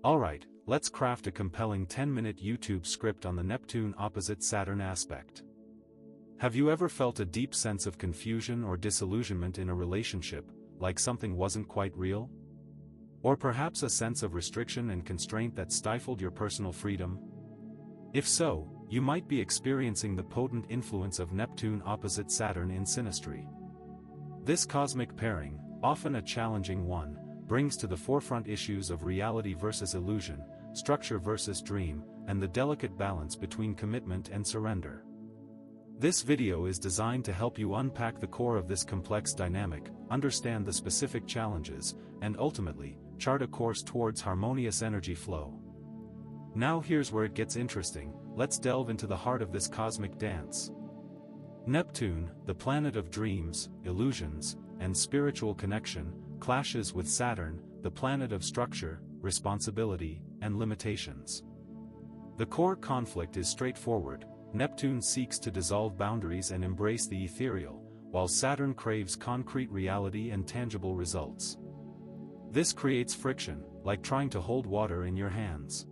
Alright, let's craft a compelling 10-minute YouTube script on the Neptune opposite Saturn aspect. Have you ever felt a deep sense of confusion or disillusionment in a relationship, like something wasn't quite real? Or perhaps a sense of restriction and constraint that stifled your personal freedom? If so, you might be experiencing the potent influence of Neptune opposite Saturn in Synastry. This cosmic pairing, often a challenging one, brings to the forefront issues of reality versus illusion, structure versus dream, and the delicate balance between commitment and surrender. This video is designed to help you unpack the core of this complex dynamic, understand the specific challenges, and ultimately, chart a course towards harmonious energy flow. Now here's where it gets interesting. Let's delve into the heart of this cosmic dance. Neptune, the planet of dreams, illusions, and spiritual connection, clashes with Saturn, the planet of structure, responsibility, and limitations. The core conflict is straightforward. Neptune seeks to dissolve boundaries and embrace the ethereal, while Saturn craves concrete reality and tangible results. This creates friction, like trying to hold water in your hands.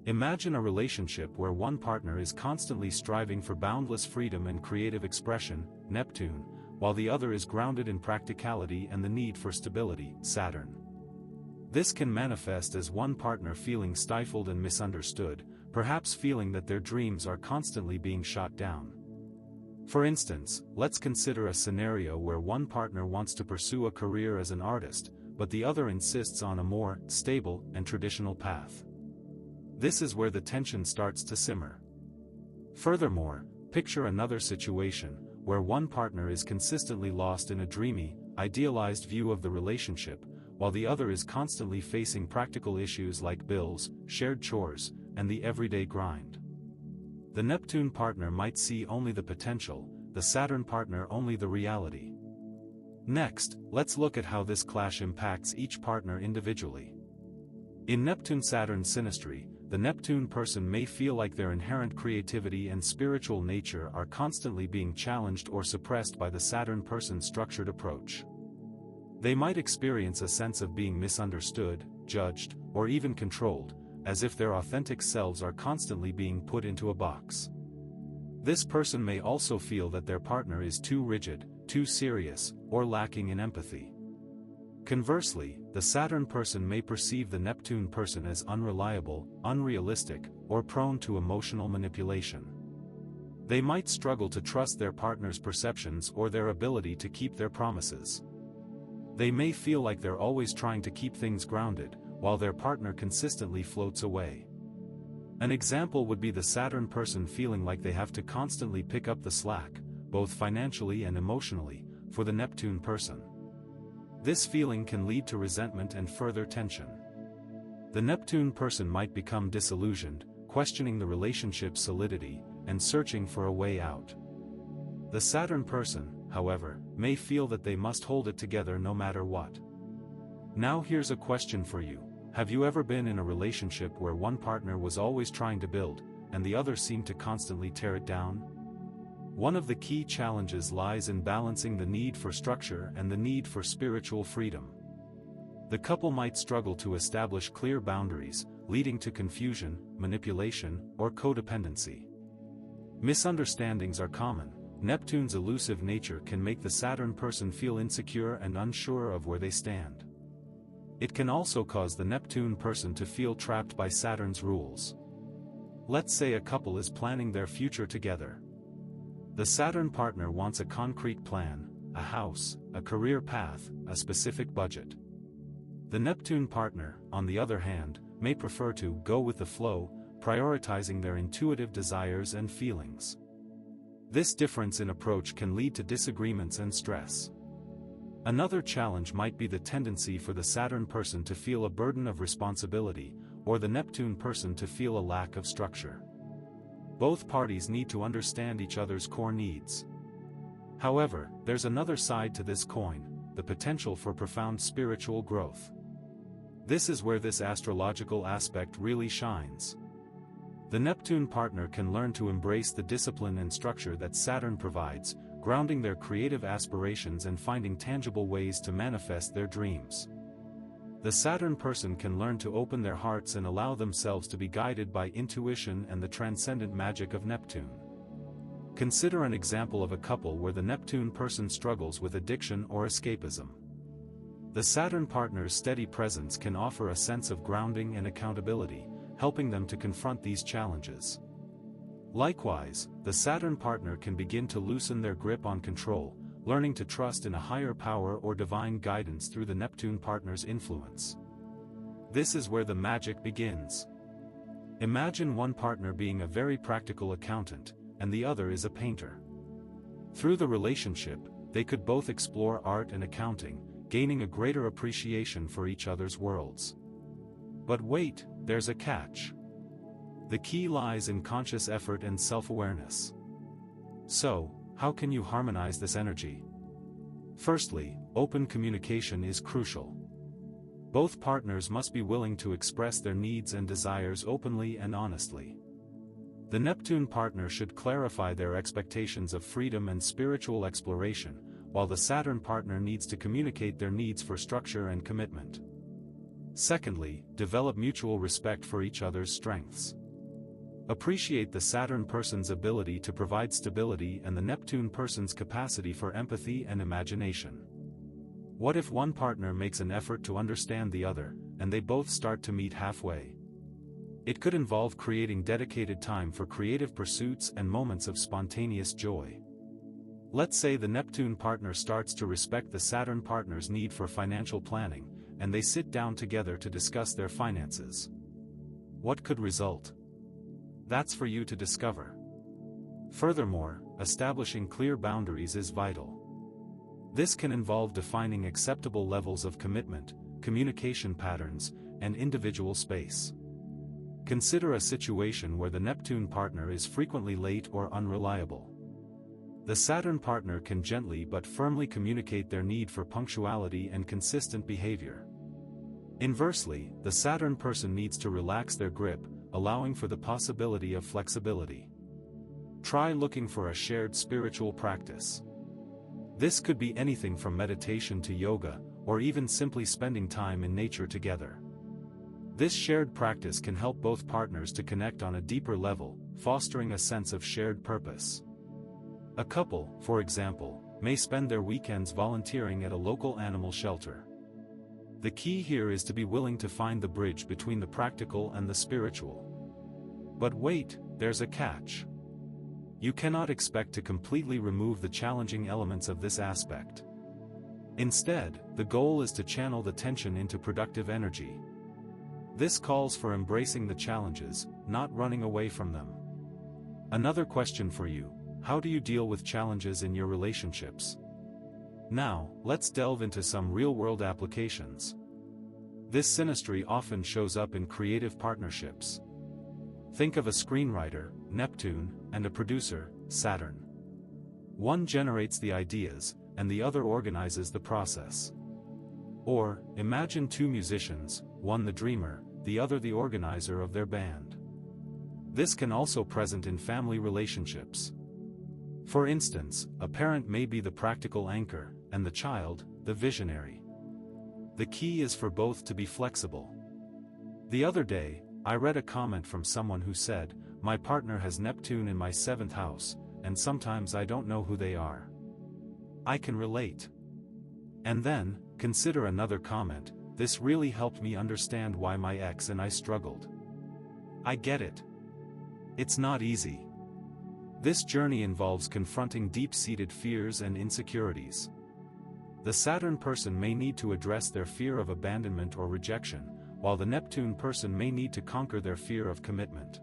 Imagine a relationship where one partner is constantly striving for boundless freedom and creative expression, Neptune, while the other is grounded in practicality and the need for stability, Saturn. This can manifest as one partner feeling stifled and misunderstood, perhaps feeling that their dreams are constantly being shot down. For instance, let's consider a scenario where one partner wants to pursue a career as an artist, but the other insists on a more stable and traditional path. This is where the tension starts to simmer. Furthermore, picture another situation, where one partner is consistently lost in a dreamy, idealized view of the relationship, while the other is constantly facing practical issues like bills, shared chores, and the everyday grind. The Neptune partner might see only the potential, the Saturn partner only the reality. Next, let's look at how this clash impacts each partner individually. In Neptune-Saturn synastry, the Neptune person may feel like their inherent creativity and spiritual nature are constantly being challenged or suppressed by the Saturn person's structured approach. They might experience a sense of being misunderstood, judged, or even controlled, as if their authentic selves are constantly being put into a box. This person may also feel that their partner is too rigid, too serious, or lacking in empathy. Conversely, the Saturn person may perceive the Neptune person as unreliable, unrealistic, or prone to emotional manipulation. They might struggle to trust their partner's perceptions or their ability to keep their promises. They may feel like they're always trying to keep things grounded, while their partner consistently floats away. An example would be the Saturn person feeling like they have to constantly pick up the slack, both financially and emotionally, for the Neptune person. This feeling can lead to resentment and further tension. The Neptune person might become disillusioned, questioning the relationship's solidity, and searching for a way out. The Saturn person, however, may feel that they must hold it together no matter what. Now here's a question for you. Have you ever been in a relationship where one partner was always trying to build, and the other seemed to constantly tear it down? One of the key challenges lies in balancing the need for structure and the need for spiritual freedom. The couple might struggle to establish clear boundaries, leading to confusion, manipulation, or codependency. Misunderstandings are common. Neptune's elusive nature can make the Saturn person feel insecure and unsure of where they stand. It can also cause the Neptune person to feel trapped by Saturn's rules. Let's say a couple is planning their future together. The Saturn partner wants a concrete plan, a house, a career path, a specific budget. The Neptune partner, on the other hand, may prefer to go with the flow, prioritizing their intuitive desires and feelings. This difference in approach can lead to disagreements and stress. Another challenge might be the tendency for the Saturn person to feel a burden of responsibility, or the Neptune person to feel a lack of structure. Both parties need to understand each other's core needs. However, there's another side to this coin, the potential for profound spiritual growth. This is where this astrological aspect really shines. The Neptune partner can learn to embrace the discipline and structure that Saturn provides, grounding their creative aspirations and finding tangible ways to manifest their dreams. The Saturn person can learn to open their hearts and allow themselves to be guided by intuition and the transcendent magic of Neptune. Consider an example of a couple where the Neptune person struggles with addiction or escapism. The Saturn partner's steady presence can offer a sense of grounding and accountability, helping them to confront these challenges. Likewise, the Saturn partner can begin to loosen their grip on control, learning to trust in a higher power or divine guidance through the Neptune partner's influence. This is where the magic begins. Imagine one partner being a very practical accountant, and the other is a painter. Through the relationship, they could both explore art and accounting, gaining a greater appreciation for each other's worlds. But wait, there's a catch. The key lies in conscious effort and self-awareness. So, how can you harmonize this energy? Firstly, open communication is crucial. Both partners must be willing to express their needs and desires openly and honestly. The Neptune partner should clarify their expectations of freedom and spiritual exploration, while the Saturn partner needs to communicate their needs for structure and commitment. Secondly, develop mutual respect for each other's strengths. Appreciate the Saturn person's ability to provide stability and the Neptune person's capacity for empathy and imagination. What if one partner makes an effort to understand the other, and they both start to meet halfway? It could involve creating dedicated time for creative pursuits and moments of spontaneous joy. Let's say the Neptune partner starts to respect the Saturn partner's need for financial planning, and they sit down together to discuss their finances. What could result? That's for you to discover. Furthermore, establishing clear boundaries is vital. This can involve defining acceptable levels of commitment, communication patterns, and individual space. Consider a situation where the Neptune partner is frequently late or unreliable. The Saturn partner can gently but firmly communicate their need for punctuality and consistent behavior. Inversely, the Saturn person needs to relax their grip, allowing for the possibility of flexibility. Try looking for a shared spiritual practice. This could be anything from meditation to yoga, or even simply spending time in nature together. This shared practice can help both partners to connect on a deeper level, fostering a sense of shared purpose. A couple, for example, may spend their weekends volunteering at a local animal shelter. The key here is to be willing to find the bridge between the practical and the spiritual. But wait, there's a catch. You cannot expect to completely remove the challenging elements of this aspect. Instead, the goal is to channel the tension into productive energy. This calls for embracing the challenges, not running away from them. Another question for you: how do you deal with challenges in your relationships? Now, let's delve into some real-world applications. This synastry often shows up in creative partnerships. Think of a screenwriter, Neptune, and a producer, Saturn. One generates the ideas, and the other organizes the process. Or, imagine two musicians, one the dreamer, the other the organizer of their band. This can also present in family relationships. For instance, a parent may be the practical anchor, and the child, the visionary. The key is for both to be flexible. The other day, I read a comment from someone who said, "My partner has Neptune in my 7th house, and sometimes I don't know who they are." I can relate. And then, consider another comment: "This really helped me understand why my ex and I struggled. I get it. It's not easy." This journey involves confronting deep-seated fears and insecurities. The Saturn person may need to address their fear of abandonment or rejection, while the Neptune person may need to conquer their fear of commitment.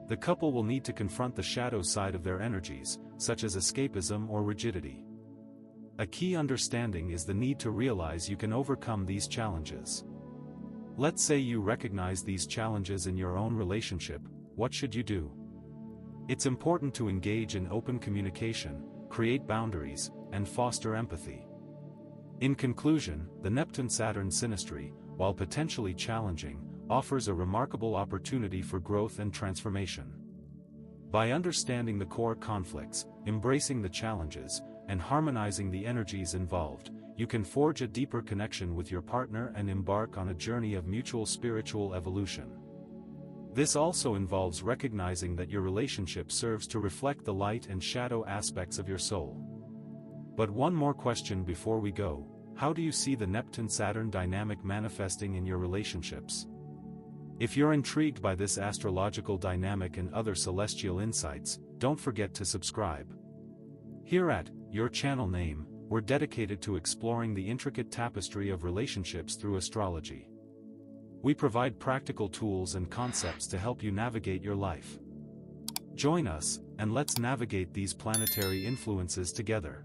The couple will need to confront the shadow side of their energies, such as escapism or rigidity. A key understanding is the need to realize you can overcome these challenges. Let's say you recognize these challenges in your own relationship. What should you do? It's important to engage in open communication, create boundaries, and foster empathy. In conclusion, the Neptune-Saturn synastry, while potentially challenging, offers a remarkable opportunity for growth and transformation. By understanding the core conflicts, embracing the challenges, and harmonizing the energies involved, you can forge a deeper connection with your partner and embark on a journey of mutual spiritual evolution. This also involves recognizing that your relationship serves to reflect the light and shadow aspects of your soul. But one more question before we go: how do you see the Neptune-Saturn dynamic manifesting in your relationships? If you're intrigued by this astrological dynamic and other celestial insights, don't forget to subscribe. Here at Your Channel Name, we're dedicated to exploring the intricate tapestry of relationships through astrology. We provide practical tools and concepts to help you navigate your life. Join us, and let's navigate these planetary influences together.